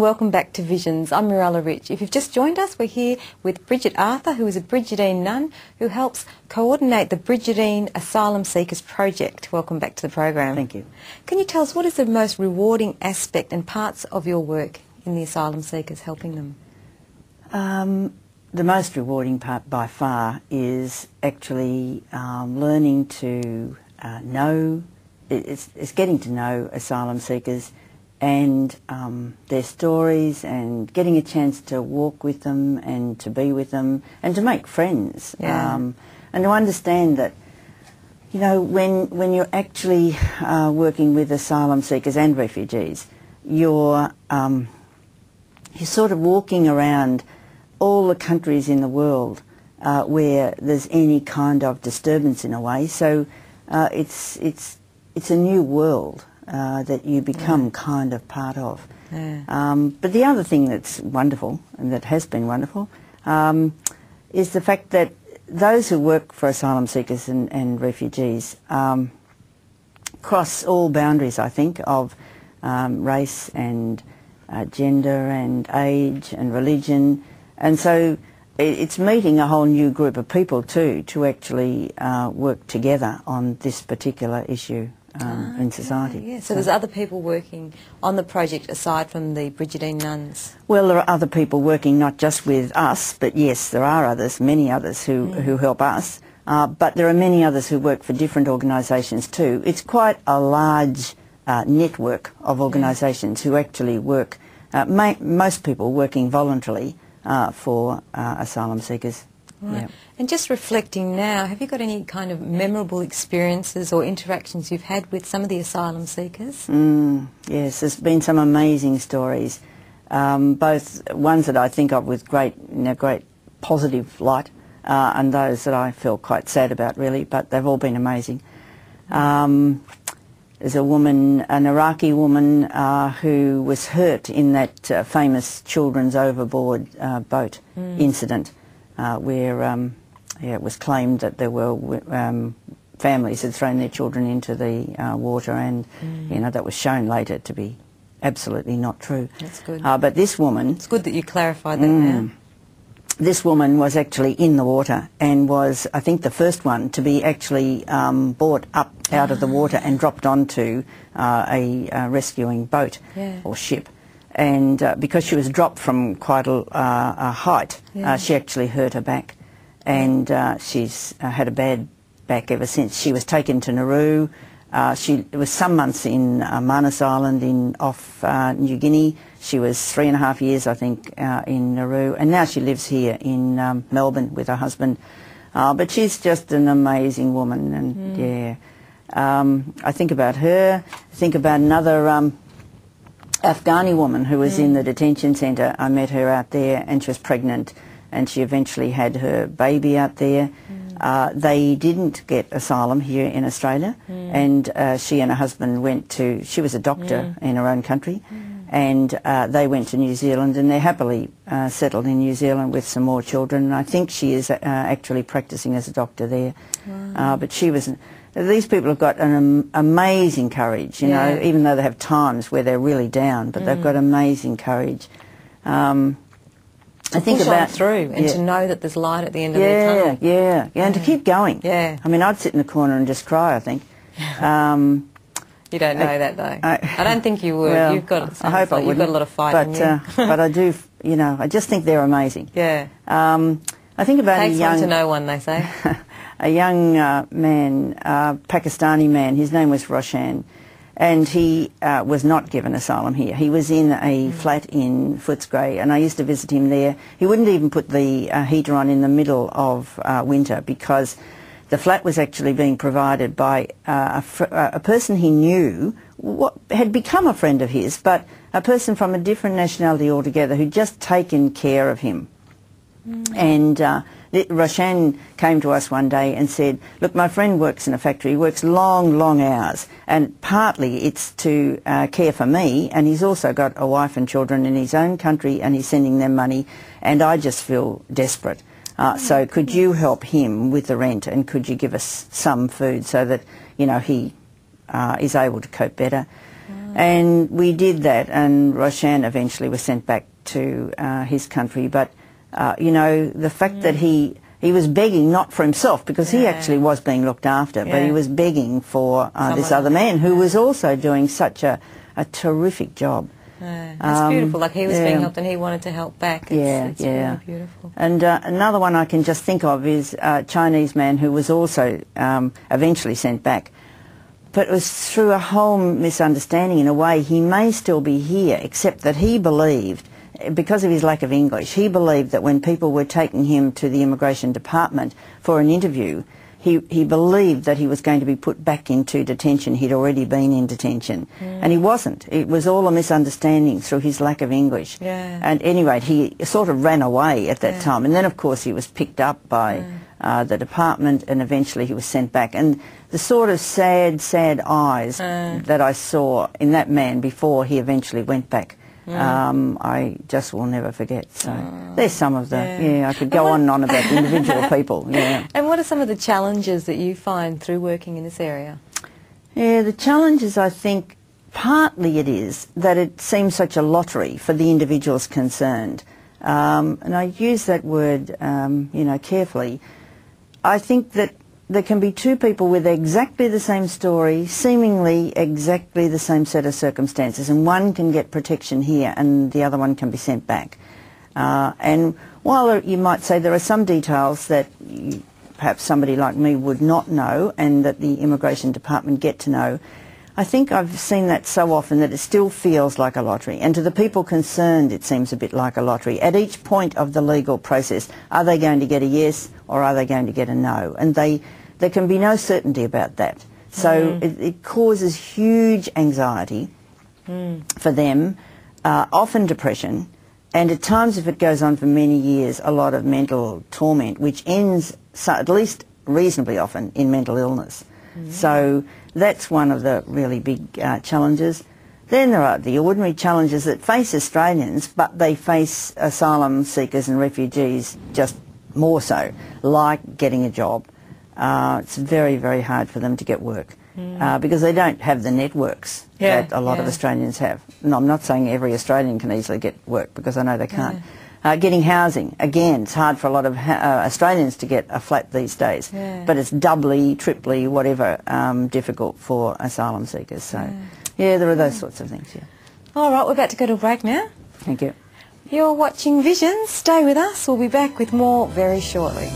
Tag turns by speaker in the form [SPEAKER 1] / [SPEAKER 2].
[SPEAKER 1] welcome back to Visions. I'm Mirella Rich. If you've just joined us, we're here with Brigid Arthur, who is a Brigidine nun who helps coordinate the Brigidine Asylum Seekers Project. Welcome back to the program.
[SPEAKER 2] Thank you.
[SPEAKER 1] Can you tell us what is the most rewarding aspect and parts of your work in the asylum seekers, helping them?
[SPEAKER 2] The most rewarding part by far is actually learning to it's getting to know asylum seekers and their stories, and getting a chance to walk with them and to be with them and to make friends.
[SPEAKER 1] Yeah.
[SPEAKER 2] And to understand that, you know, when you're actually working with asylum seekers and refugees, you're sort of walking around all the countries in the world where there's any kind of disturbance in a way. So it's a new world that you become kind of part of.
[SPEAKER 1] Yeah.
[SPEAKER 2] But the other thing that's wonderful, and that has been wonderful, is the fact that those who work for asylum seekers and refugees cross all boundaries, I think, of race and gender and age and religion. And so it's meeting a whole new group of people too, to actually work together on this particular issue in society.
[SPEAKER 1] Yeah. So there's other people working on the project aside from the Brigidine nuns?
[SPEAKER 2] Well, there are other people working not just with us, but yes, there are others, many others who help us. But there are many others who work for different organisations too. It's quite a large network of organisations who actually work, most people working voluntarily for asylum seekers.
[SPEAKER 1] Right.
[SPEAKER 2] Yeah.
[SPEAKER 1] And just reflecting now, have you got any kind of memorable experiences or interactions you've had with some of the asylum seekers?
[SPEAKER 2] Yes, there's been some amazing stories, both ones that I think of with great positive light, and those that I feel quite sad about, really, but they've all been amazing. There's a woman, an Iraqi woman, who was hurt in that famous children's overboard boat incident, where it was claimed that there were families had thrown their children into the water, and you know, that was shown later to be absolutely not true.
[SPEAKER 1] That's good.
[SPEAKER 2] But this woman...
[SPEAKER 1] It's good that you clarified that now.
[SPEAKER 2] This woman was actually in the water and was, I think, the first one to be actually brought up out of the water and dropped onto a rescuing boat or ship. And because she was dropped from quite a height, she actually hurt her back. And she's had a bad back ever since. She was taken to Nauru. It was some months in Manus Island off New Guinea. She was 3.5 years, I think, in Nauru, and now she lives here in Melbourne with her husband. But she's just an amazing woman, and I think about her. I think about another Afghani woman who was in the detention centre. I met her out there, and she was pregnant, and she eventually had her baby out there. They didn't get asylum here in Australia, and she and her husband went to, she was a doctor in her own country, and they went to New Zealand, and they're happily settled in New Zealand with some more children. And I think she is actually practising as a doctor there. Wow. But she was, these people have got an amazing courage, you know, even though they have times where they're really down, but they've got amazing courage. I think
[SPEAKER 1] push
[SPEAKER 2] about
[SPEAKER 1] on through and to know that there's light at the end of the tunnel.
[SPEAKER 2] Yeah, and to keep going.
[SPEAKER 1] Yeah.
[SPEAKER 2] I mean, I'd sit in the corner and just cry, I think.
[SPEAKER 1] You don't know that, though. I don't think you would.
[SPEAKER 2] Well,
[SPEAKER 1] you've got,
[SPEAKER 2] I hope I
[SPEAKER 1] you've got a lot of fight in you.
[SPEAKER 2] But I do, you know, I just think they're amazing.
[SPEAKER 1] Yeah.
[SPEAKER 2] I think about
[SPEAKER 1] Takes one to know one, they say.
[SPEAKER 2] A young man, Pakistani man, his name was Roshan, and he was not given asylum here. He was in a flat in Footscray, and I used to visit him there. He wouldn't even put the heater on in the middle of winter, because the flat was actually being provided by a person he knew, had become a friend of his, but a person from a different nationality altogether who'd just taken care of him. And Roshan came to us one day and said, look, my friend works in a factory, he works long, long hours, and partly it's to care for me, and he's also got a wife and children in his own country, and he's sending them money, and I just feel desperate. So could you help him with the rent, and could you give us some food so that, you know, he is able to cope better? And we did that, and Roshan eventually was sent back to his country. But, you know, the fact that he was begging not for himself, because he actually was being looked after, but he was begging for this other man who was also doing such a terrific job.
[SPEAKER 1] It's beautiful, like he was being helped and he wanted to help back. It's really beautiful.
[SPEAKER 2] And another one I can just think of is a Chinese man who was also eventually sent back. But it was through a whole misunderstanding. In a way, he may still be here, except that he believed, because of his lack of English, he believed that when people were taking him to the immigration department for an interview, he believed that he was going to be put back into detention. He'd already been in detention. And he wasn't. It was all a misunderstanding through his lack of English. And anyway, he sort of ran away at that time. And then, of course, he was picked up by the department, and eventually he was sent back. And the sort of sad eyes that I saw in that man before he eventually went back, I just will never forget. So there's some of the, I could go on and on about individual people.
[SPEAKER 1] And what are some of the challenges that you find through working in this area?
[SPEAKER 2] The challenges, I think, partly it is that it seems such a lottery for the individuals concerned. And I use that word, you know, carefully. I think that there can be two people with exactly the same story, seemingly exactly the same set of circumstances, and one can get protection here and the other one can be sent back. And while you might say there are some details that perhaps somebody like me would not know and that the immigration department get to know, I think I've seen that so often that it still feels like a lottery. And to the people concerned, it seems a bit like a lottery. At each point of the legal process, are they going to get a yes or are they going to get a no? And there can be no certainty about that. So it causes huge anxiety for them, often depression, and at times, if it goes on for many years, a lot of mental torment, which ends, at least reasonably often, in mental illness. So that's one of the really big challenges. Then there are the ordinary challenges that face Australians, but they face asylum seekers and refugees just more so, like getting a job. It's very, very hard for them to get work because they don't have the networks that a lot of Australians have. No, I'm not saying every Australian can easily get work, because I know they can't. Getting housing, again, it's hard for a lot of Australians to get a flat these days, but it's doubly, triply, whatever, difficult for asylum seekers. So, there are those sorts of things,
[SPEAKER 1] All right, we're about to go to a break now.
[SPEAKER 2] Thank you.
[SPEAKER 1] You're watching Visions. Stay with us. We'll be back with more very shortly.